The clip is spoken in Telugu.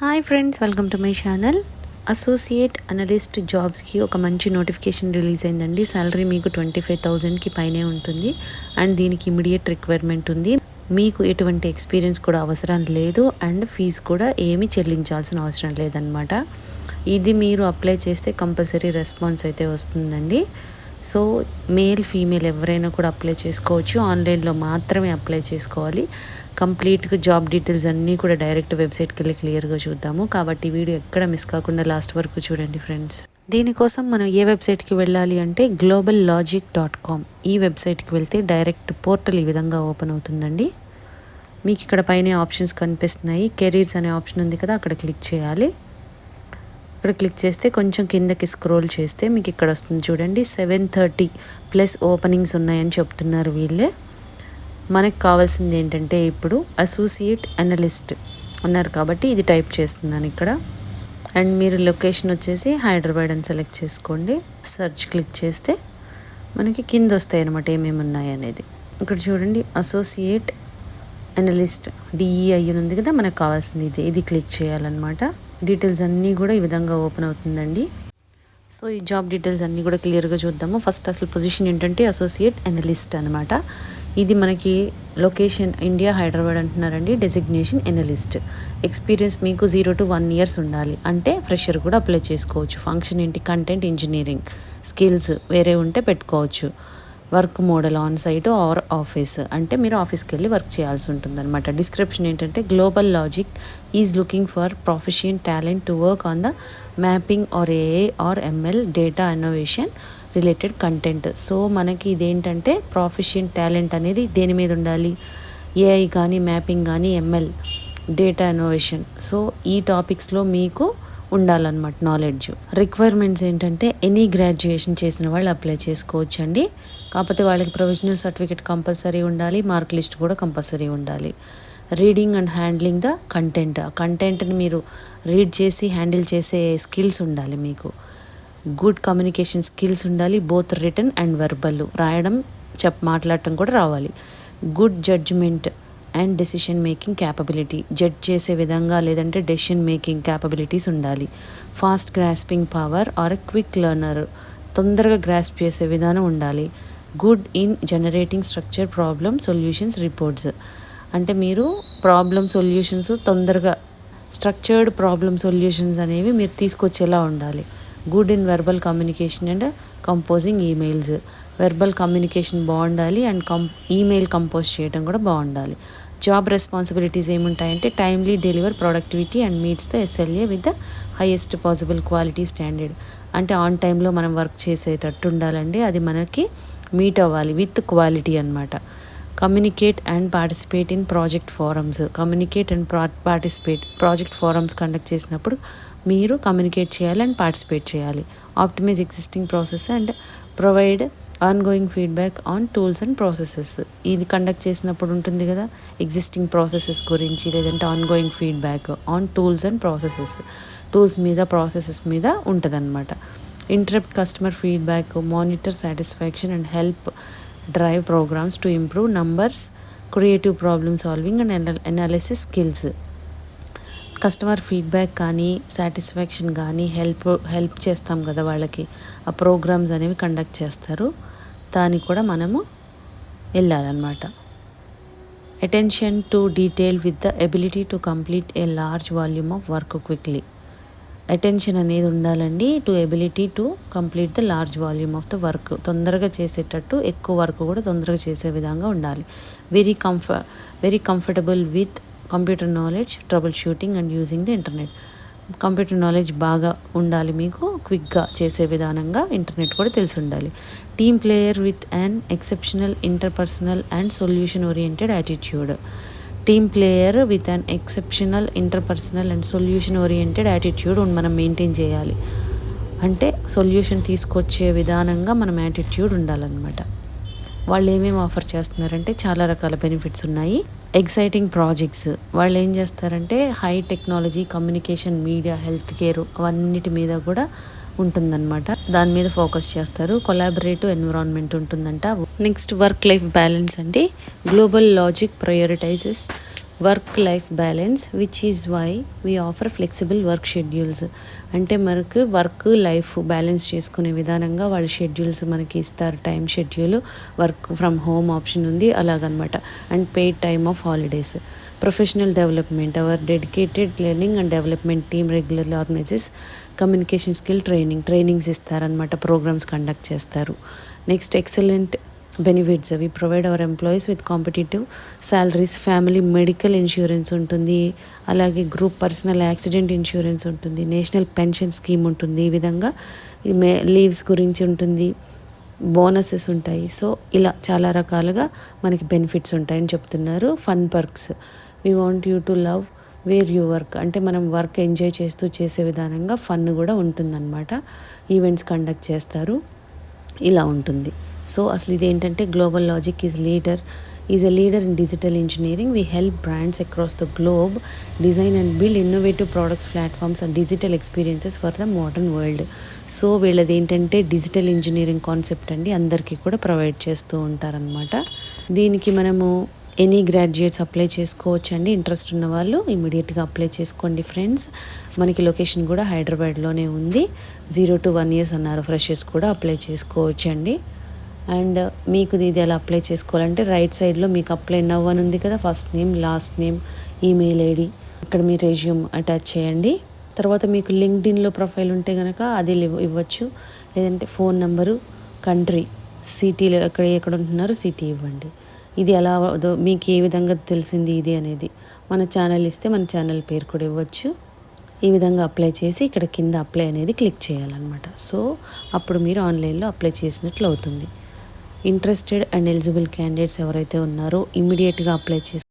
Hi friends, welcome to my channel. Associate analyst జాబ్స్కి ఒక మంచి నోటిఫికేషన్ రిలీజ్ అయిందండి. శాలరీ మీకు 25,000కి పైనే ఉంటుంది అండ్ దీనికి ఇమీడియట్ రిక్వైర్మెంట్ ఉంది. మీకు ఎటువంటి ఎక్స్పీరియన్స్ కూడా అవసరం లేదు అండ్ ఫీజు కూడా ఏమీ చెల్లించాల్సిన అవసరం లేదనమాట. ఇది మీరు అప్లై చేస్తే కంపల్సరీ రెస్పాన్స్ అయితే వస్తుందండి. సో మేల్ ఫీమేల్ ఎవరైనా కూడా అప్లై చేసుకోవచ్చు. ఆన్లైన్లో మాత్రమే అప్లై చేసుకోవాలి. కంప్లీట్గా జాబ్ డీటెయిల్స్ అన్నీ కూడా డైరెక్ట్ వెబ్సైట్కి వెళ్ళి క్లియర్గా చూద్దాము. కాబట్టి వీడియో ఎక్కడ మిస్ కాకుండా లాస్ట్ వరకు చూడండి ఫ్రెండ్స్. దీనికోసం మనం ఏ వెబ్సైట్కి వెళ్ళాలి అంటే globallogic.com. ఈ వెబ్సైట్కి వెళ్తే డైరెక్ట్ పోర్టల్ ఈ విధంగా ఓపెన్ అవుతుందండి. మీకు ఇక్కడ పైన ఆప్షన్స్ కనిపిస్తున్నాయి. కెరీర్స్ అనే ఆప్షన్ ఉంది కదా, అక్కడ క్లిక్ చేయాలి. ఇక్కడ క్లిక్ చేస్తే కొంచెం కిందకి స్క్రోల్ చేస్తే మీకు ఇక్కడ వస్తుంది చూడండి. 730+ ఓపెనింగ్స్ ఉన్నాయని చెప్తున్నారు వీళ్ళే. మనకు కావాల్సింది ఏంటంటే ఇప్పుడు అసోసియేట్ అనలిస్ట్ అన్నారు కాబట్టి ఇది టైప్ చేస్తున్నాను ఇక్కడ. అండ్ మీరు లొకేషన్ వచ్చేసి హైదరాబాద్ అని సెలెక్ట్ చేసుకోండి. సెర్చ్ క్లిక్ చేస్తే మనకి కింద వస్తాయి అన్నమాట ఏమేమి ఉన్నాయి అనేది. ఇక్కడ చూడండి, అసోసియేట్ అనలిస్ట్ DEI ఉంది కదా, మనకు కావాల్సింది ఇది క్లిక్ చేయాలన్నమాట. డీటెయిల్స్ అన్నీ కూడా ఈ విధంగా ఓపెన్ అవుతుందండి. సో ఈ జాబ్ డీటెయిల్స్ అన్నీ కూడా క్లియర్గా చూద్దాము. ఫస్ట్ అసలు పొజిషన్ ఏంటంటే అసోసియేట్ అనలిస్ట్ అనమాట. ఇది మనకి లొకేషన్ ఇండియా హైదరాబాద్ అంటున్నారండి. Designation analyst. ఎక్స్పీరియన్స్ మీకు 0 to 1 years ఉండాలి. అంటే ఫ్రెషర్ కూడా అప్లై చేసుకోవచ్చు. ఫంక్షన్ ఏంటి, కంటెంట్ ఇంజనీరింగ్ స్కిల్స్ వేరే ఉంటే పెట్టుకోవచ్చు. Work model on site or office, అంటే మీరు ఆఫీస్కి వెళ్ళి వర్క్ చేయాల్సి ఉంటుంది అనమాట. డిస్క్రిప్షన్ ఏంటంటే Global Logic is looking for professional talent to work on the mapping or AI or ML data innovation related content. So మనకి ఇదేంటంటే ప్రొఫెషనల్ టాలెంట్ అనేది దేని మీద ఉండాలి, AI కానీ మ్యాపింగ్ కానీ ML డేటా ఇన్నోవేషన్. సో ఈ టాపిక్స్లో మీకు ఉండాలన్నమాట నాలెడ్జ్. రిక్వైర్మెంట్స్ ఏంటంటే ఎనీ గ్రాడ్యుయేషన్ చేసిన వాళ్ళు అప్లై చేసుకోవచ్చండి. కాకపోతే వాళ్ళకి ప్రొవిజనల్ సర్టిఫికేట్ కంపల్సరీ ఉండాలి. మార్క్ లిస్ట్ కూడా కంపల్సరీ ఉండాలి. Reading and handling the content. ఆ కంటెంట్ని మీరు రీడ్ చేసి హ్యాండిల్ చేసే స్కిల్స్ ఉండాలి మీకు. గుడ్ కమ్యూనికేషన్ స్కిల్స్ ఉండాలి, బోత్ రిటన్ అండ్ వెర్బల్. రాయడం మాట్లాడటం కూడా రావాలి. Good judgement and decision making capability. Judge చేసే విధంగా లేదంటే డెసిషన్ మేకింగ్ క్యాపబిలిటీస్ ఉండాలి. Fast grasping power or quick learner. తొందరగా గ్రాస్ప్ చేసే విధానం ఉండాలి. Good in generating structure problem solutions reports. అంటే మీరు ప్రాబ్లమ్ సొల్యూషన్స్ తొందరగా స్ట్రక్చర్డ్ ప్రాబ్లమ్ సొల్యూషన్స్ అనేవి మీరు తీసుకొచ్చేలా ఉండాలి. Good in verbal communication and composing emails. Verbal communication బాగుండాలి అండ్ ఈమెయిల్ కంపోజ్ చేయడం కూడా బాగుండాలి. జాబ్ రెస్పాన్సిబిలిటీస్ ఏముంటాయంటే timely deliver productivity and meets the SLA with the highest possible quality standard. అంటే ఆన్ టైంలో మనం వర్క్ చేసేటట్టు ఉండాలండి. అది మనకి మీట్ అవ్వాలి విత్ క్వాలిటీ అనమాట. Communicate and participate in project forums. Communicate and participate project forums conduct చేసినప్పుడు మీరు కమ్యూనికేట్ చేయాలి అండ్ పార్టిసిపేట్ చేయాలి. Optimise existing process and provide ongoing feedback on tools and processes. ఇది కండక్ట్ చేసినప్పుడు ఉంటుంది కదా ఎగ్జిస్టింగ్ ప్రాసెసెస్ గురించి, లేదంటే ongoing feedback on tools and processes. Tools మీద ప్రాసెసెస్ మీద ఉంటుందన్నమాట. Interrupt customer feedback, monitor satisfaction and help drive programmes to improve numbers, creative problem solving and analysis skills. Customer feedback కానీ సాటిస్ఫాక్షన్ కానీ హెల్ప్ చేస్తాం కదా వాళ్ళకి, ఆ ప్రోగ్రామ్స్ అనేవి కండక్ట్ చేస్తారు. దానికి కూడా మనము వెళ్ళాలన్నమాట. Attention to detail with the ability to complete a large volume of work quickly. Attention అనేది ఉండాలండి. To ability to complete the large volume of the work. తొందరగా చేసేటట్టు ఎక్కువ వర్క్ కూడా తొందరగా చేసే విధంగా ఉండాలి. Very comfortable with computer knowledge, troubleshooting and using the internet. Computer knowledge బాగా ఉండాలి మీకు, క్విక్గా చేసే విధానంగా ఇంటర్నెట్ కూడా తెలిసి ఉండాలి. Team player with an exceptional interpersonal and solution oriented attitude. Team player with an exceptional interpersonal and solution oriented attitude మనం మెయింటైన్ చేయాలి. అంటే సొల్యూషన్ తీసుకొచ్చే విధానంగా మనం యాటిట్యూడ్ ఉండాలన్నమాట. వాళ్ళు ఏమేమి ఆఫర్ చేస్తున్నారంటే చాలా రకాల బెనిఫిట్స్ ఉన్నాయి. Exciting projects. వాళ్ళు ఏం చేస్తారంటే high technology, communication, media, health care అవన్నిటి మీద కూడా ఉంటుందన్నమాట. దాని మీద ఫోకస్ చేస్తారు. కొలాబరేటివ్ ఎన్విరాన్మెంట్ ఉంటుందంట. Next work life balance. అంటే GlobalLogic prioritises work life balance which is why we offer flexible work schedules. అంటే మనకు వర్క్ లైఫ్ బ్యాలెన్స్ చేసుకునే విధానంగా వాళ్ళ షెడ్యూల్స్ మనకి ఇస్తారు. Time schedule, work from home option ఉంది అలాగనమాట. And paid time off holidays. Professional development. Our dedicated learning and development team regularly organises communication skill trainings ఇస్తారనమాట. ప్రోగ్రామ్స్ కండక్ట్ చేస్తారు. Next excellent benefits. We provide our employees with competitive salaries, family medical insurance ఉంటుంది, అలాగే గ్రూప్ పర్సనల్ యాక్సిడెంట్ ఇన్సూరెన్స్ ఉంటుంది, నేషనల్ పెన్షన్ స్కీమ్ ఉంటుంది. ఈ విధంగా లీవ్స్ గురించి ఉంటుంది, బోనసెస్ ఉంటాయి. సో ఇలా చాలా రకాలుగా మనకి బెనిఫిట్స్ ఉంటాయని చెప్తున్నారు. Fun perks. We want you to love where you work. అంటే మనం వర్క్ ఎంజాయ్ చేస్తూ చేసే విధానంగా ఫన్ కూడా ఉంటుందన్నమాట. ఈవెంట్స్ కండక్ట్ చేస్తారు. ఇలా ఉంటుంది. సో అసలు ఇదేంటంటే global Logic is a leader in digital engineering. We help brands across the globe design and build innovative products, platforms and digital experiences for the modern world. So వీళ్ళది ఏంటంటే డిజిటల్ ఇంజనీరింగ్ కాన్సెప్ట్ అండి, అందరికీ కూడా ప్రొవైడ్ చేస్తూ ఉంటారనమాట. దీనికి మనము ఎనీ గ్రాడ్యుయేట్స్ అప్లై చేసుకోవచ్చు అండి. ఇంట్రెస్ట్ ఉన్న వాళ్ళు ఇమీడియట్గా అప్లై చేసుకోండి ఫ్రెండ్స్. మనకి లొకేషన్ కూడా హైదరాబాద్లోనే ఉంది. 0 to 1 years అన్నారు. ఫ్రెషర్స్ కూడా అప్లై చేసుకోవచ్చు అండి. అండ్ మీకు ఇది ఎలా అప్లై చేసుకోవాలంటే రైట్ సైడ్లో మీకు అప్లై నవ్ అని ఉంది కదా, first name, last name, email ID, ఇక్కడ మీ రెజ్యూమ్ అటాచ్ చేయండి. తర్వాత మీకు లింక్డ్ఇన్లో ప్రొఫైల్ ఉంటే కనుక అది ఇవ్వచ్చు, లేదంటే ఫోన్ నెంబరు, కంట్రీ, సిటీలో ఎక్కడ ఉంటున్నారో సిటీ ఇవ్వండి. ఇది ఎలా మీకు ఏ విధంగా తెలిసింది ఇది అనేది మన ఛానల్ ఇస్తే మన ఛానల్ పేరు కూడా ఇవ్వచ్చు. ఈ విధంగా అప్లై చేసి ఇక్కడ కింద అప్లై అనేది క్లిక్ చేయాలన్నమాట. సో అప్పుడు మీరు ఆన్లైన్లో అప్లై చేసినట్లు అవుతుంది. ఇంట్రెస్టెడ్ అండ్ ఎలిజిబుల్ క్యాండిడేట్స్ ఎవరైతే ఉన్నారో ఇమీడియట్గా అప్లై చేసి